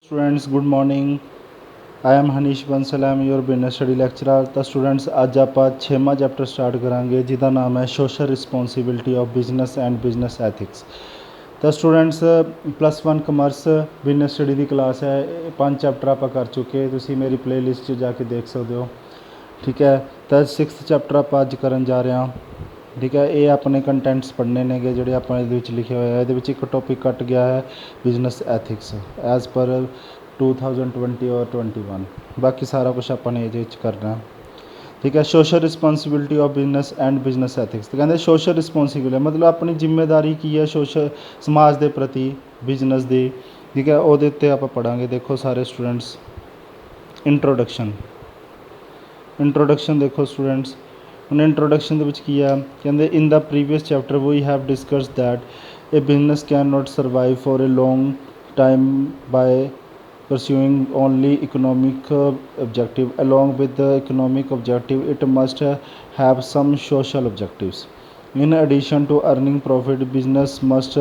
Students good morning. I am Hanish Bansal, I am your business study lecturer. ਤਾਂ students ਅੱਜ ਆਪਾਂ 6ਵਾਂ chapter start ਕਰਾਂਗੇ ਜਿਹਦਾ ਨਾਮ ਹੈ social responsibility of business and business ethics. ਤਾਂ ਸਟੂਡੈਂਟਸ +1 ਕਮਰਸ ਬਿਜ਼ਨਸ ਸਟੱਡੀ ਦੀ class ਹੈ। ਇਹ 5 ਚੈਪਟਰ ਆਪਾਂ ਕਰ ਚੁੱਕੇ, ਤੁਸੀਂ ਮੇਰੀ ਪਲੇਲਿਸਟ 'ਚ ਜਾ ਕੇ ਦੇਖ ਸਕਦੇ ਹੋ। ਠੀਕ ਹੈ, ਤਾਂ 6th ਚੈਪਟਰ ਆਪਾਂ ਅੱਜ ਕਰਨ ਜਾ ਰਹੇ ਹਾਂ। ਠੀਕ ਹੈ, ਇਹ ਆਪਣੇ ਕੰਟੈਂਟਸ ਪੜ੍ਹਨੇ ਨੇਗੇ ਜਿਹੜੇ ਆਪਾਂ ਇਹਦੇ ਵਿੱਚ ਲਿਖੇ ਹੋਏ ਆ। ਇਹਦੇ ਵਿੱਚ ਇੱਕ ਟੌਪਿਕ ਕੱਟ ਗਿਆ ਹੈ ਬਿਜ਼ਨਸ ਐਥਿਕਸ ਐਜ਼ ਪਰ 2020 ਔਰ 21। ਬਾਕੀ ਸਾਰਾ ਕੁਛ ਆਪਾਂ ਨੇ ਇਹਦੇ ਵਿੱਚ ਕਰਨਾ। ਠੀਕ ਹੈ, social responsibility of business and business ethics. ਤਾਂ ਕਹਿੰਦੇ ਸੋਸ਼ਲ ਰਿਸਪੌਂਸਿਬਿਲਿਟੀ ਮਤਲਬ ਆਪਣੀ ਜ਼ਿੰਮੇਵਾਰੀ ਕੀ ਹੈ ਸਮਾਜ ਦੇ ਪ੍ਰਤੀ, ਬਿਜ਼ਨਸ ਦੀ। ਠੀਕ ਹੈ, ਉਹਦੇ ਉੱਤੇ ਆਪਾਂ ਪੜ੍ਹਾਂਗੇ। ਦੇਖੋ ਸਾਰੇ ਸਟੂਡੈਂਟਸ, ਇੰਟਰੋਡਕਸ਼ਨ ਦੇਖੋ ਸਟੂਡੈਂਟਸ। ਹੁਣ ਇੰਟਰੋਡਕਸ਼ਨ ਦੇ ਵਿੱਚ ਕੀ ਆ, ਕਹਿੰਦੇ in the previous chapter we have discussed that a business can not survive for a long time by pursuing only economic objective. Along with the economic objective, it must have some social objectives. In addition to earning profit, business must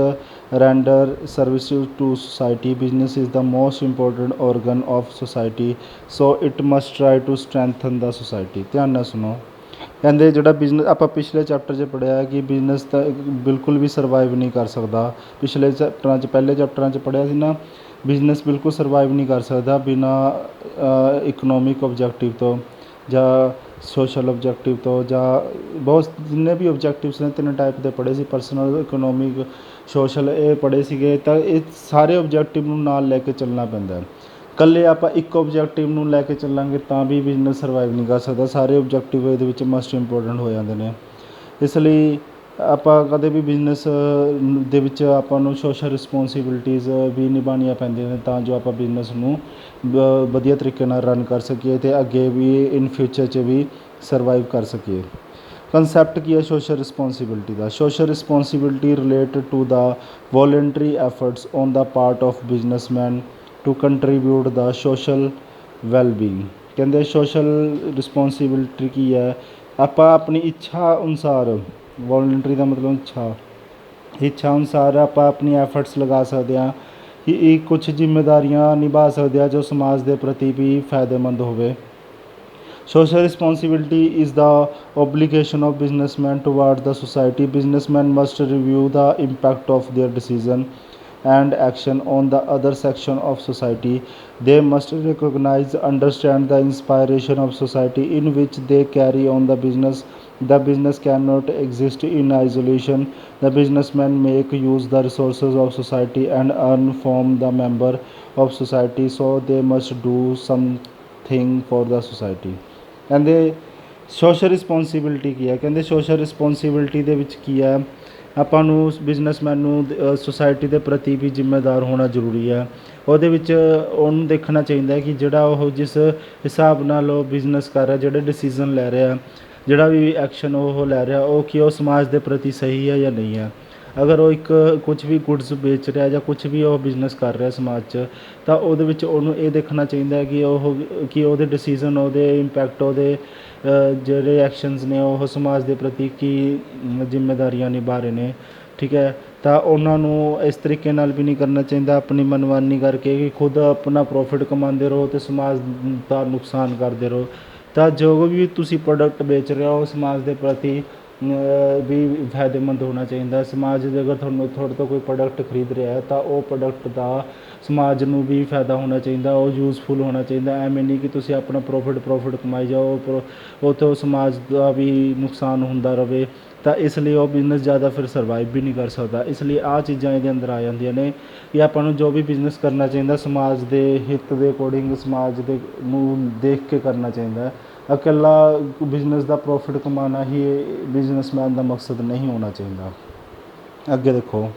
render services to society. Business is the most important organ of society, so it must try to strengthen the society. ਧਿਆਨ ਨਾਲ ਸੁਣੋ। ਕਹਿੰਦੇ ਜਿਹੜਾ business ਆਪਾਂ ਪਿਛਲੇ chapter 'ਚ ਪੜ੍ਹਿਆ ਕਿ ਬਿਜ਼ਨਸ ਤਾਂ ਬਿਲਕੁਲ ਵੀ ਸਰਵਾਈਵ ਨਹੀਂ ਕਰ ਸਕਦਾ। ਪਿਛਲੇ ਚੈਪਟਰਾਂ 'ਚ, ਪਹਿਲੇ ਚੈਪਟਰਾਂ 'ਚ ਪੜ੍ਹਿਆ ਸੀ ਨਾ, ਬਿਜ਼ਨਸ ਬਿਲਕੁਲ ਸਰਵਾਈਵ ਨਹੀਂ ਕਰ ਸਕਦਾ ਬਿਨਾਂ ਇਕਨੋਮਿਕ ਓਬਜੈਕਟਿਵ ਤੋਂ ਜਾਂ ਸੋਸ਼ਲ ਓਬਜੈਕਟਿਵ ਤੋਂ, ਜਾਂ ਬਹੁਤ ਜਿੰਨੇ ਵੀ ਓਬਜੈਕਟਿਵਸ ਨੇ 3 ਟਾਈਪ ਦੇ ਪੜ੍ਹੇ ਸੀ, ਪਰਸਨਲ, ਇਕਨੋਮਿਕ, ਸੋਸ਼ਲ, ਇਹ ਪੜ੍ਹੇ ਸੀਗੇ। ਤਾਂ ਇਹ ਸਾਰੇ ਓਬਜੈਕਟਿਵ ਨੂੰ ਨਾਲ ਲੈ ਕੇ ਚੱਲਣਾ ਪੈਂਦਾ। ਇਕੱਲੇ ਆਪਾਂ ਇੱਕ ਓਬਜੈਕਟਿਵ ਨੂੰ ਲੈ ਕੇ ਚੱਲਾਂਗੇ ਤਾਂ ਵੀ ਬਿਜ਼ਨਸ ਸਰਵਾਈਵ ਨਹੀਂ ਕਰ ਸਕਦਾ। ਸਾਰੇ ਓਬਜੈਕਟਿਵ ਇਹਦੇ ਵਿੱਚ ਮਸਟ ਇੰਪੋਰਟੈਂਟ ਹੋ ਜਾਂਦੇ ਨੇ। ਇਸ ਲਈ ਆਪਾਂ ਕਦੇ ਵੀ ਬਿਜ਼ਨਸ ਦੇ ਵਿੱਚ ਆਪਾਂ ਨੂੰ ਸੋਸ਼ਲ ਰਿਸਪੌਂਸਿਬਿਲਿਟੀਜ਼ ਵੀ ਨਿਭਾਉਣੀਆਂ ਪੈਂਦੀਆਂ ਨੇ ਤਾਂ ਜੋ ਆਪਾਂ ਬਿਜ਼ਨਸ ਨੂੰ ਵਧੀਆ ਤਰੀਕੇ ਨਾਲ ਰਨ ਕਰ ਸਕੀਏ ਅਤੇ ਅੱਗੇ ਵੀ ਇਨ ਫਿਊਚਰ 'ਚ ਵੀ ਸਰਵਾਈਵ ਕਰ ਸਕੀਏ। ਕੰਸੈਪਟ ਕੀ ਹੈ ਸੋਸ਼ਲ ਰਿਸਪੌਂਸਿਬਿਲਟੀ ਦਾ? Social responsibility related to the voluntary efforts on the part of businessman to contribute the social wellbeing. ਕਹਿੰਦੇ ਸੋਸ਼ਲ ਰਿਸਪੌਂਸਿਬਿਲਟੀ ਕੀ ਹੈ? ਆਪਾਂ ਆਪਣੀ ਇੱਛਾ ਅਨੁਸਾਰ, ਵੋਲੰਟਰੀ ਦਾ ਮਤਲਬ ਇੱਛਾ ਅਨੁਸਾਰ ਆਪਾਂ ਆਪਣੀ ਐਫਰਟਸ ਲਗਾ ਸਕਦੇ ਹਾਂ ਕਿ ਇਹ ਕੁਛ ਜ਼ਿੰਮੇਵਾਰੀਆਂ ਨਿਭਾ ਸਕਦੇ ਹਾਂ ਜੋ ਸਮਾਜ ਦੇ ਪ੍ਰਤੀ ਵੀ ਫਾਇਦੇਮੰਦ ਹੋਵੇ। Social responsibility is the obligation of businessmen toward the society. Businessmen must review the impact of their decision and action on the other section of society. They must recognize, understand the inspiration of society in which they carry on the business. The business cannot exist in isolation. The businessmen make use the resources of society and earn from the member of society, so they must do something for the society. ਕਹਿੰਦੇ social responsibility ਕੀ ਹੈ? ਕਹਿੰਦੇ social responsibility ਦੇ ਵਿੱਚ ਕੀ ਹੈ, ਆਪਾਂ ਨੂੰ businessman ਨੂੰ ਸੁਸਾਇਟੀ ਦੇ ਪ੍ਰਤੀ ਵੀ ਜ਼ਿੰਮੇਦਾਰ ਹੋਣਾ ਜ਼ਰੂਰੀ ਹੈ। ਉਹਦੇ ਵਿੱਚ ਉਹਨੂੰ ਦੇਖਣਾ ਚਾਹੀਦਾ ਕਿ ਜਿਹੜਾ ਉਹ ਜਿਸ ਹਿਸਾਬ ਨਾਲ ਉਹ ਬਿਜ਼ਨਸ ਕਰ ਰਿਹਾ, ਜਿਹੜੇ ਡਿਸੀਜ਼ਨ ਲੈ ਰਿਹਾ, ਜਿਹੜਾ ਵੀ ਐਕਸ਼ਨ ਉਹ ਲੈ ਰਿਹਾ, ਉਹ ਕੀ ਉਹ ਸਮਾਜ ਦੇ ਪ੍ਰਤੀ ਸਹੀ ਹੈ ਜਾਂ ਨਹੀਂ ਹੈ। ਅਗਰ ਉਹ ਇੱਕ ਕੁਛ ਵੀ ਗੁੱਡਸ ਵੇਚ ਰਿਹਾ ਜਾਂ ਕੁਛ ਵੀ ਉਹ ਬਿਜ਼ਨਸ ਕਰ ਰਿਹਾ ਸਮਾਜ 'ਚ, ਤਾਂ ਉਹਦੇ ਵਿੱਚ ਉਹਨੂੰ ਇਹ ਦੇਖਣਾ ਚਾਹੀਦਾ ਕਿ ਉਹਦੇ ਡਿਸੀਜ਼ਨ, ਉਹਦੇ ਇੰਪੈਕਟ, ਉਹਦੇ ਜਿਹੜੇ ਐਕਸ਼ਨਸ ਨੇ ਉਹ ਸਮਾਜ ਦੇ ਪ੍ਰਤੀ ਕੀ ਜ਼ਿੰਮੇਦਾਰੀਆਂ ਨਿਭਾ ਰਹੇ ਨੇ। ਠੀਕ ਹੈ, ਤਾਂ ਉਹਨਾਂ ਨੂੰ ਇਸ ਤਰੀਕੇ ਨਾਲ ਵੀ ਨਹੀਂ ਕਰਨਾ ਚਾਹੀਦਾ ਆਪਣੀ ਮਨਮਾਨੀ ਕਰਕੇ ਕਿ ਖੁਦ ਆਪਣਾ ਪ੍ਰੋਫਿਟ ਕਮਾਉਂਦੇ ਰਹੋ ਅਤੇ ਸਮਾਜ ਦਾ ਨੁਕਸਾਨ ਕਰਦੇ ਰਹੋ। ਤਾਂ ਜੋ ਵੀ ਤੁਸੀਂ ਪ੍ਰੋਡਕਟ ਵੇਚ ਰਹੇ ਹੋ ਸਮਾਜ ਦੇ ਪ੍ਰਤੀ ਵੀ ਫਾਇਦੇਮੰਦ ਹੋਣਾ ਚਾਹੀਦਾ। ਸਮਾਜ ਦੇ ਅਗਰ ਤੁਹਾਡੇ ਤੋਂ ਕੋਈ ਪ੍ਰੋਡਕਟ ਖਰੀਦ ਰਿਹਾ ਹੈ ਤਾਂ ਉਹ ਪ੍ਰੋਡਕਟ ਦਾ ਸਮਾਜ ਨੂੰ ਵੀ ਫਾਇਦਾ ਹੋਣਾ ਚਾਹੀਦਾ, ਉਹ ਯੂਜ਼ਫੁਲ ਹੋਣਾ ਚਾਹੀਦਾ। ਐਵੇਂ ਨਹੀਂ ਕਿ ਤੁਸੀਂ ਆਪਣਾ ਪ੍ਰੋਫਿਟ ਕਮਾਈ ਜਾਓ, ਉੱਥੋਂ ਸਮਾਜ ਦਾ ਵੀ ਨੁਕਸਾਨ ਹੁੰਦਾ ਰਹੇ। ਤਾਂ ਇਸ ਲਈ ਉਹ ਬਿਜ਼ਨਸ ਜ਼ਿਆਦਾ ਫਿਰ ਸਰਵਾਈਵ ਵੀ ਨਹੀਂ ਕਰ ਸਕਦਾ। ਇਸ ਲਈ ਆਹ ਚੀਜ਼ਾਂ ਇਹਦੇ ਅੰਦਰ ਆ ਜਾਂਦੀਆਂ ਨੇ ਕਿ ਆਪਾਂ ਨੂੰ ਜੋ ਵੀ ਬਿਜ਼ਨਸ ਕਰਨਾ ਚਾਹੀਦਾ ਸਮਾਜ ਦੇ ਹਿੱਤ ਦੇ ਅਕੋਰਡਿੰਗ, ਸਮਾਜ ਦੇ ਨੂੰ ਦੇਖ ਕੇ ਕਰਨਾ ਚਾਹੀਦਾ। ਇਕੱਲਾ ਬਿਜ਼ਨਸ ਦਾ ਪ੍ਰੋਫਿਟ ਕਮਾਉਣਾ ਹੀ ਬਿਜ਼ਨਸਮੈਨ ਦਾ ਮਕਸਦ ਨਹੀਂ ਹੋਣਾ ਚਾਹੀਦਾ। ਅੱਗੇ ਦੇਖੋ।